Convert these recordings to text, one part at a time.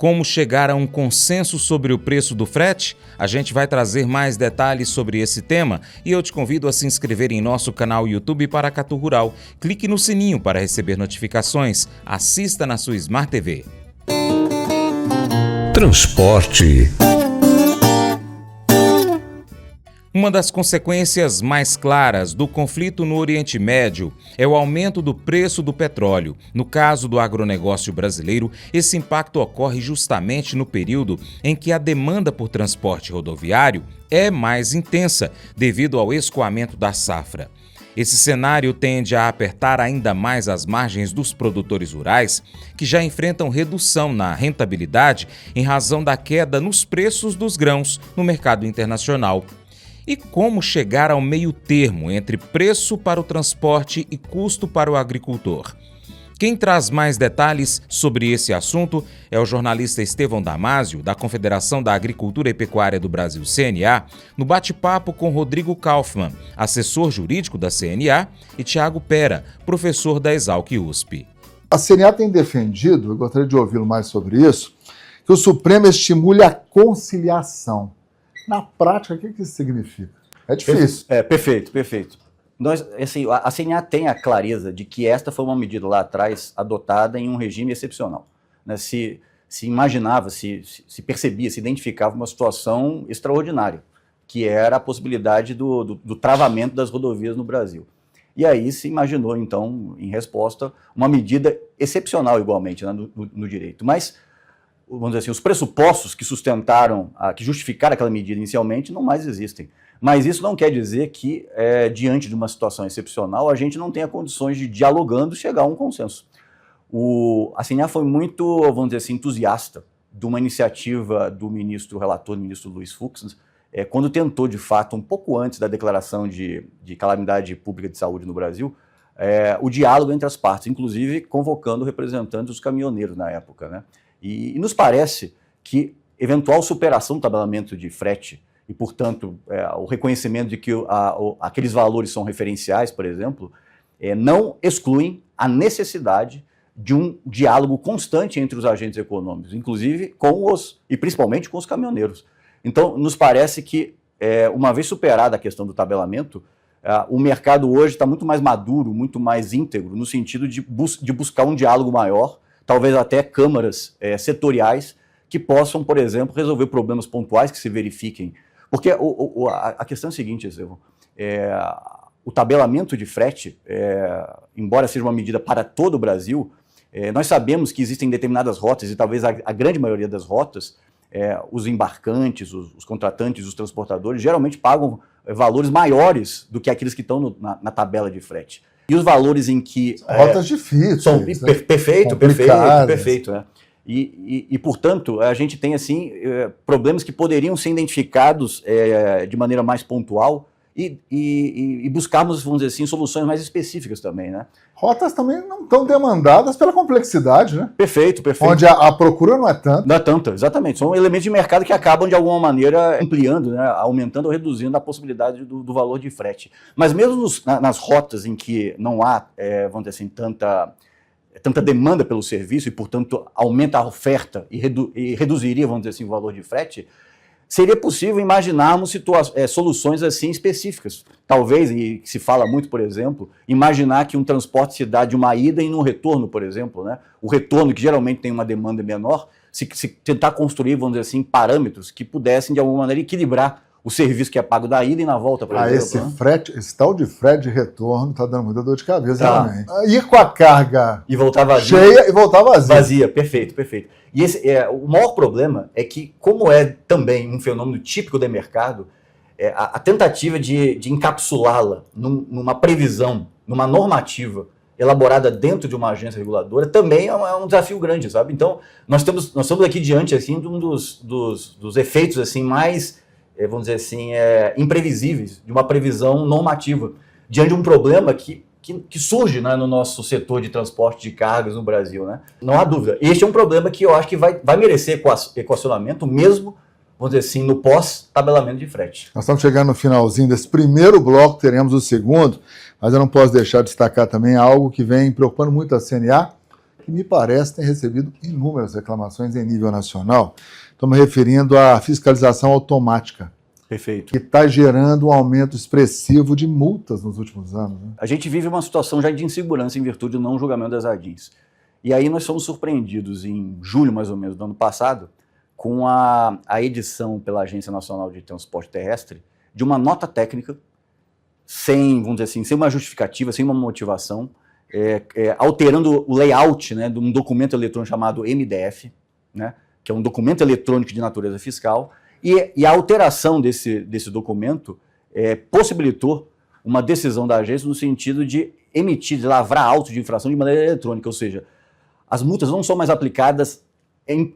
Como chegar a um consenso sobre o preço do frete? A gente vai trazer mais detalhes sobre esse tema e eu te convido a se inscrever em nosso canal YouTube Paracatu Rural. Clique no sininho para receber notificações. Assista na sua Smart TV. Transporte. Uma das consequências mais claras do conflito no Oriente Médio é o aumento do preço do petróleo. No caso do agronegócio brasileiro, esse impacto ocorre justamente no período em que a demanda por transporte rodoviário é mais intensa, devido ao escoamento da safra. Esse cenário tende a apertar ainda mais as margens dos produtores rurais, que já enfrentam redução na rentabilidade em razão da queda nos preços dos grãos no mercado internacional. E como chegar ao meio termo entre preço para o transporte e custo para o agricultor? Quem traz mais detalhes sobre esse assunto é o jornalista Estevão Damásio, da Confederação da Agricultura e Pecuária do Brasil, CNA, no bate-papo com Rodrigo Kaufmann, assessor jurídico da CNA, e Tiago Pera, professor da Exalc-USP. A CNA tem defendido, eu gostaria de ouvi-lo mais sobre isso, que o Supremo estimule a conciliação. Na prática, o que isso significa? É difícil. Perfeito. A CNA tem a clareza de que esta foi uma medida lá atrás adotada em um regime excepcional. Né? Se imaginava, se percebia, se identificava uma situação extraordinária, que era a possibilidade do travamento das rodovias no Brasil. E aí se imaginou, então, em resposta, uma medida excepcional igualmente, né, no direito. Mas, vamos dizer assim, os pressupostos que sustentaram, que justificaram aquela medida inicialmente, não mais existem. Mas isso não quer dizer que, diante de uma situação excepcional, a gente não tenha condições de, dialogando, chegar a um consenso. A CNA foi muito, vamos dizer assim, entusiasta de uma iniciativa do relator, do ministro Luiz Fux, quando tentou, de fato, um pouco antes da declaração de calamidade pública de saúde no Brasil, o diálogo entre as partes, inclusive convocando representantes dos caminhoneiros na época, né? E nos parece que eventual superação do tabelamento de frete e, portanto, o reconhecimento de que aqueles valores são referenciais, por exemplo, não excluem a necessidade de um diálogo constante entre os agentes econômicos, inclusive e principalmente com os caminhoneiros. Então, nos parece que, uma vez superada a questão do tabelamento, o mercado hoje está muito mais maduro, muito mais íntegro, no sentido de buscar um diálogo maior, talvez até câmaras setoriais que possam, por exemplo, resolver problemas pontuais que se verifiquem. Porque a questão é a seguinte, Estevão, o tabelamento de frete, embora seja uma medida para todo o Brasil, nós sabemos que existem determinadas rotas, e talvez a grande maioria das rotas, os embarcantes, os contratantes, os transportadores, geralmente pagam valores maiores do que aqueles que estão na tabela de frete. E os valores em que... Rotas difíceis. São perfeito. Né? E, portanto, a gente tem assim, problemas que poderiam ser identificados de maneira mais pontual e buscarmos, vamos dizer assim, soluções mais específicas também, né? Rotas também não tão demandadas pela complexidade, né? Perfeito. Onde a procura não é tanta. Não é tanta, exatamente. São elementos de mercado que acabam, de alguma maneira, ampliando, né? Aumentando ou reduzindo a possibilidade do valor de frete. Mas mesmo nas rotas em que não há, vamos dizer assim, tanta demanda pelo serviço e, portanto, aumenta a oferta e reduziria, vamos dizer assim, o valor de frete, seria possível imaginarmos soluções assim específicas. Talvez, e se fala muito, por exemplo, imaginar que um transporte se dá de uma ida e um retorno, por exemplo, né? O retorno, que geralmente tem uma demanda menor, se tentar construir, vamos dizer assim, parâmetros que pudessem, de alguma maneira, equilibrar o serviço que é pago da ida e na volta, por exemplo. Esse tal de frete de retorno está dando muita dor de cabeça, realmente. Ir com a carga e voltar vazia, cheia e voltar vazia. Vazia, perfeito. E o maior problema é que, como é também um fenômeno típico do mercado, a tentativa de encapsulá-la numa previsão, numa normativa elaborada dentro de uma agência reguladora também é um desafio grande, sabe? Então, nós estamos aqui diante assim, de um dos efeitos assim, mais, vamos dizer assim, imprevisíveis de uma previsão normativa, diante de um problema que surge, né, no nosso setor de transporte de cargas no Brasil, né? Não há dúvida. Este é um problema que eu acho que vai merecer equacionamento mesmo, vamos dizer assim, no pós-tabelamento de frete. Nós estamos chegando no finalzinho desse primeiro bloco, teremos o segundo, mas eu não posso deixar de destacar também algo que vem preocupando muito a CNA, que me parece tem recebido inúmeras reclamações em nível nacional. Estou me referindo à fiscalização automática, Perfeito. que está gerando um aumento expressivo de multas nos últimos anos, né? A gente vive uma situação já de insegurança em virtude do não julgamento das ADIs. E aí nós fomos surpreendidos em julho, mais ou menos, do ano passado, com a edição pela Agência Nacional de Transporte Terrestre de uma nota técnica, sem, vamos dizer assim, sem uma justificativa, sem uma motivação, alterando o layout, né, de um documento eletrônico chamado MDF, né, que é um documento eletrônico de natureza fiscal, e a alteração desse documento possibilitou uma decisão da agência no sentido de emitir, de lavrar auto de infração de maneira eletrônica, ou seja, as multas não são mais aplicadas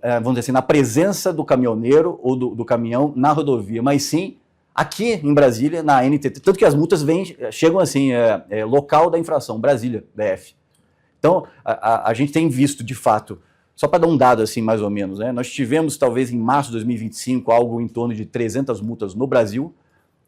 vamos dizer assim, na presença do caminhoneiro ou do caminhão na rodovia, mas sim aqui em Brasília, na NTT. Tanto que as multas chegam assim, local da infração, Brasília, DF. Então, a gente tem visto, de fato, só para dar um dado assim, mais ou menos, né? Nós tivemos, talvez em março de 2025, algo em torno de 300 multas no Brasil.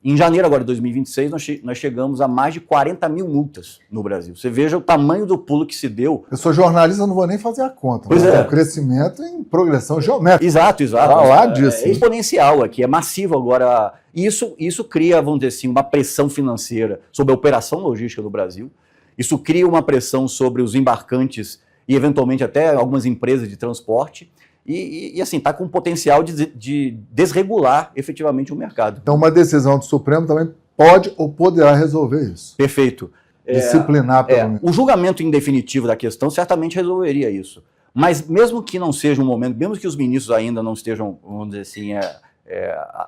Em janeiro agora de 2026, nós chegamos a mais de 40 mil multas no Brasil. Você veja o tamanho do pulo que se deu. Eu sou jornalista, não vou nem fazer a conta. Pois é. O crescimento em progressão geométrica. Exato. Para lá disso. É exponencial aqui, é massivo agora. Isso cria, vamos dizer assim, uma pressão financeira sobre a operação logística do Brasil. Isso cria uma pressão sobre os embarcantes e, eventualmente, até algumas empresas de transporte. E assim, está com potencial de desregular efetivamente o mercado. Então, uma decisão do Supremo também pode ou poderá resolver isso. Perfeito. Disciplinar, pelo menos. O julgamento em definitivo da questão certamente resolveria isso. Mas mesmo que não seja um momento, mesmo que os ministros ainda não estejam, vamos dizer assim,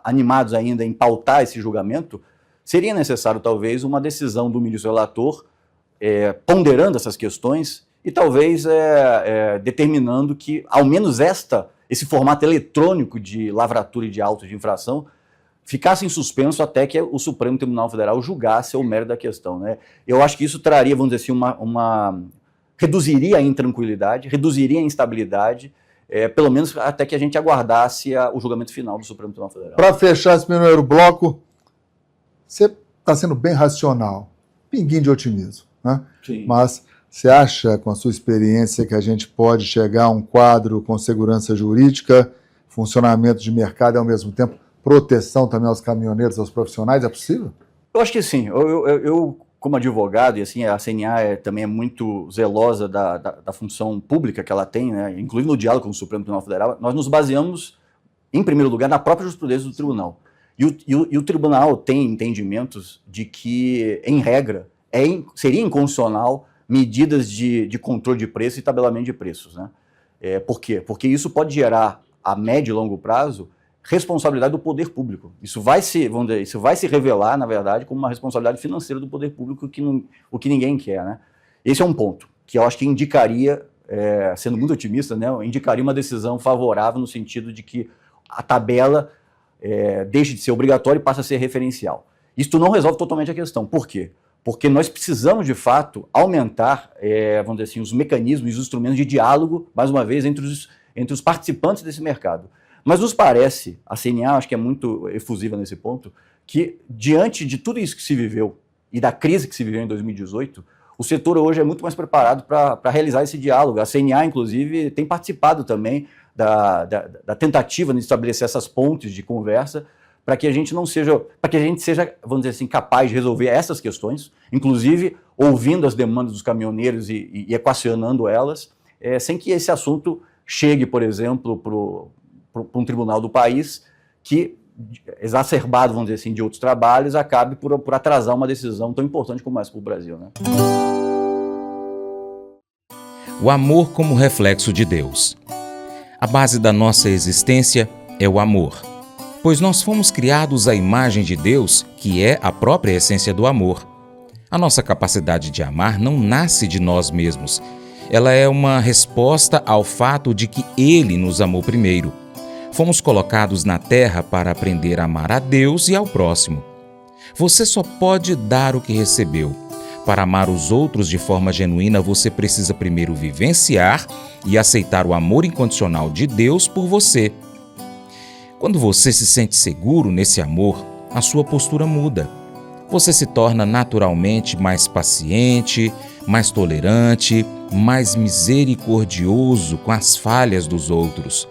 animados ainda em pautar esse julgamento, seria necessário talvez uma decisão do ministro relator ponderando essas questões e talvez determinando que, ao menos esse formato eletrônico de lavratura e de auto de infração ficasse em suspenso até que o Supremo Tribunal Federal julgasse o mérito da questão, né? Eu acho que isso traria, vamos dizer assim, reduziria a intranquilidade, reduziria a instabilidade, pelo menos até que a gente aguardasse o julgamento final do Supremo Tribunal Federal. Para fechar esse primeiro bloco, você está sendo bem racional, pinguinho de otimismo, né? Sim. Mas você acha, com a sua experiência, que a gente pode chegar a um quadro com segurança jurídica, funcionamento de mercado e, ao mesmo tempo, proteção também aos caminhoneiros, aos profissionais? É possível? Eu acho que sim. Eu como advogado, e assim, a CNA também é muito zelosa da função pública que ela tem, né, inclusive no diálogo com o Supremo Tribunal Federal, nós nos baseamos, em primeiro lugar, na própria jurisprudência do tribunal. E o tribunal tem entendimentos de que, em regra, seria inconstitucional medidas de controle de preço e tabelamento de preços, né? Por quê? Porque isso pode gerar, a médio e longo prazo, responsabilidade do poder público. Isso vai se revelar, na verdade, como uma responsabilidade financeira do poder público, o que ninguém quer, né? Esse é um ponto que eu acho que indicaria, sendo muito otimista, né, indicaria uma decisão favorável no sentido de que a tabela deixe de ser obrigatória e passe a ser referencial. Isso não resolve totalmente a questão. Por quê? Porque nós precisamos, de fato, aumentar, vamos dizer assim, os mecanismos e os instrumentos de diálogo, mais uma vez, entre os participantes desse mercado. Mas nos parece, a CNA acho que é muito efusiva nesse ponto, que diante de tudo isso que se viveu e da crise que se viveu em 2018, o setor hoje é muito mais preparado para realizar esse diálogo. A CNA, inclusive, tem participado também da tentativa de estabelecer essas pontes de conversa para que a gente seja, vamos dizer assim, capaz de resolver essas questões, inclusive ouvindo as demandas dos caminhoneiros e equacionando elas, sem que esse assunto chegue, por exemplo, para um tribunal do país que, exacerbado, vamos dizer assim, de outros trabalhos, acabe por atrasar uma decisão tão importante como essa para o Brasil, né? O amor como reflexo de Deus. A base da nossa existência é o amor, pois nós fomos criados à imagem de Deus, que é a própria essência do amor. A nossa capacidade de amar não nasce de nós mesmos. Ela é uma resposta ao fato de que Ele nos amou primeiro. Fomos colocados na terra para aprender a amar a Deus e ao próximo. Você só pode dar o que recebeu. Para amar os outros de forma genuína, você precisa primeiro vivenciar e aceitar o amor incondicional de Deus por você. Quando você se sente seguro nesse amor, a sua postura muda. Você se torna naturalmente mais paciente, mais tolerante, mas misericordioso com as falhas dos outros.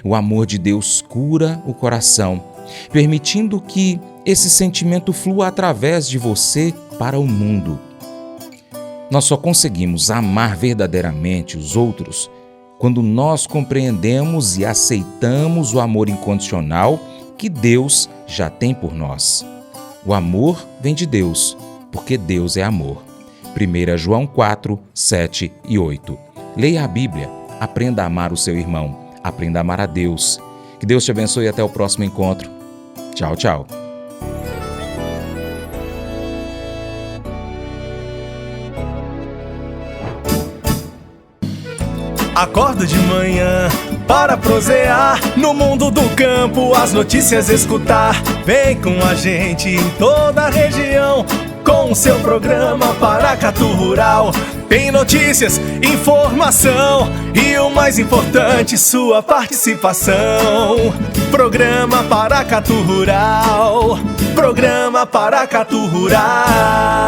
O amor de Deus cura o coração, permitindo que esse sentimento flua através de você para o mundo. Nós só conseguimos amar verdadeiramente os outros quando nós compreendemos e aceitamos o amor incondicional que Deus já tem por nós. O amor vem de Deus, porque Deus é amor. 1 João 4, 7 e 8. Leia a Bíblia, aprenda a amar o seu irmão, aprenda a amar a Deus. Que Deus te abençoe e até o próximo encontro. Tchau, tchau. Acordo de manhã para prosear no mundo do campo, as notícias escutar. Vem com a gente em toda a região com o seu programa Paracatu Rural. Tem notícias, informação e o mais importante, sua participação. Programa Paracatu Rural. Programa Paracatu Rural.